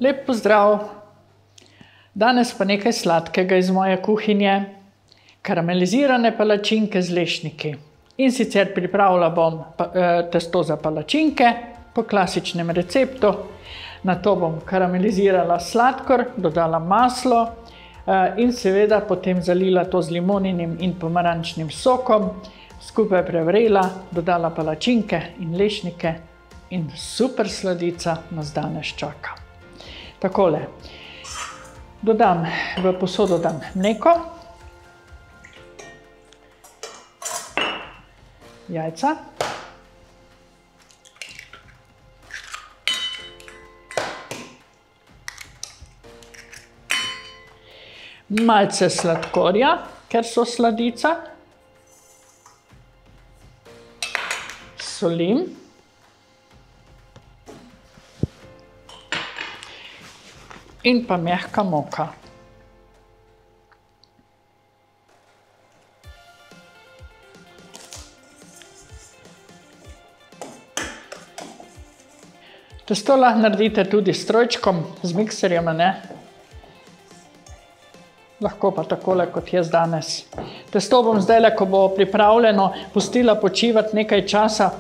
Lep pozdrav! Danes pa nekaj sladkega iz moje kuhinje. Karamelizirane palačinke z lešniki. In sicer pripravila bom testo za palačinke po klasičnem receptu. Nato bom karamelizirala sladkor, dodala maslo in seveda potem zalila to z limoninim in pomarančnim sokom. Skupaj prevrela, dodala palačinke in lešnike in super sladica nas danes čaka. Takole, v posodo dam mleko, jajca, malce sladkorja, ker so sladica, solim, in pa mehka moka. Testo lahko naredite tudi s strojčkom, z mikserjem, ne? Lahko pa takole, kot jaz danes. Testo bom zdajle, ko bo pripravljeno, pustila počivati nekaj časa,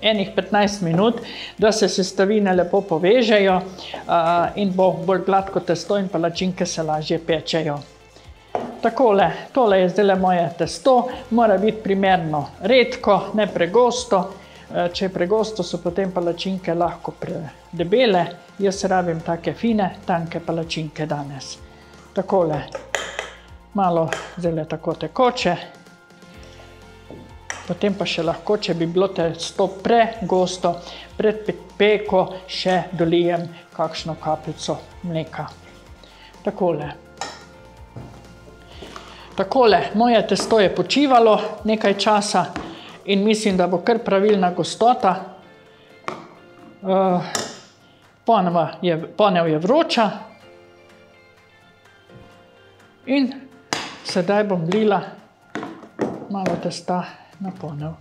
enih 15 minut, da se sestavine lepo povežejo in bo bolj gladko testo in palačinke se lažje pečejo. Takole, tole je zdajle moje testo, mora biti primerno redko, ne pregosto. Če je pregosto, so potem palačinke lahko predebele. Jaz rabim take fine, tanke palačinke danes. Takole, malo zdajle tako tekoče. Potem pa še lahko, če bi bilo testo pregosto, pred peko še dolijem kakšno kapljico mleka. Takole. Takole, moje testo je počivalo nekaj časa in mislim, da bo kar pravilna gostota. Ponev je vroča. In sedaj bom vlila malo testa na ponev.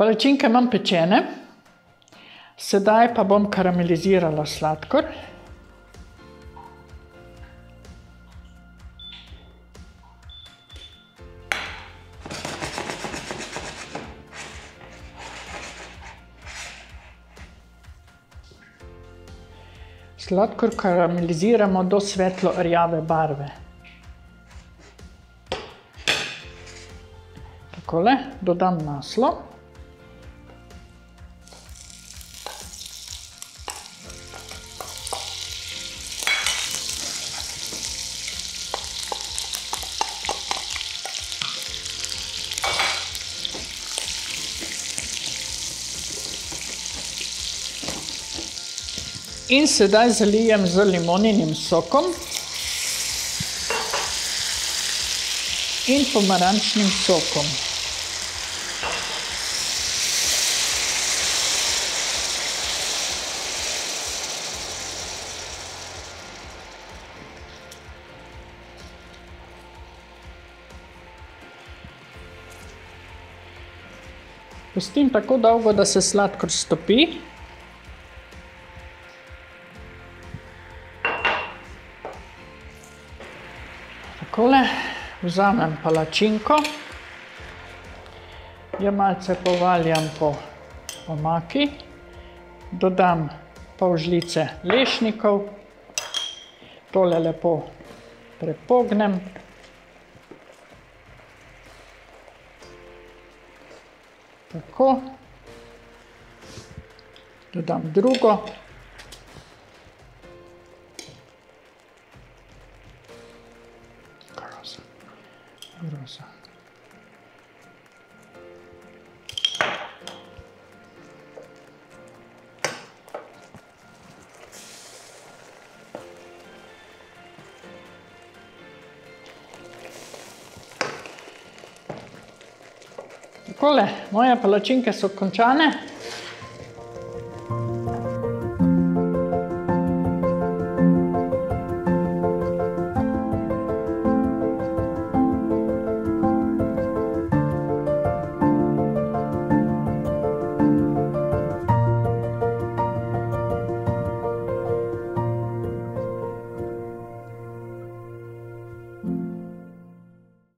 Palačinke imam pečene, sedaj pa bom karamelizirala sladkor. Sladkor karameliziramo do svetlo rjave barve. Takole, dodam maslo. In sedaj zalijem z limoninim sokom in pomarančnim sokom. Pustim tako dolgo, da se sladkor stopi. Takole vzamem palačinko, jo malce povaljam po omaki, dodam pol žlice lešnikov, tole lepo prepognem. Tako, dodam drugo. Groza. Takole, moje palačinke so končane.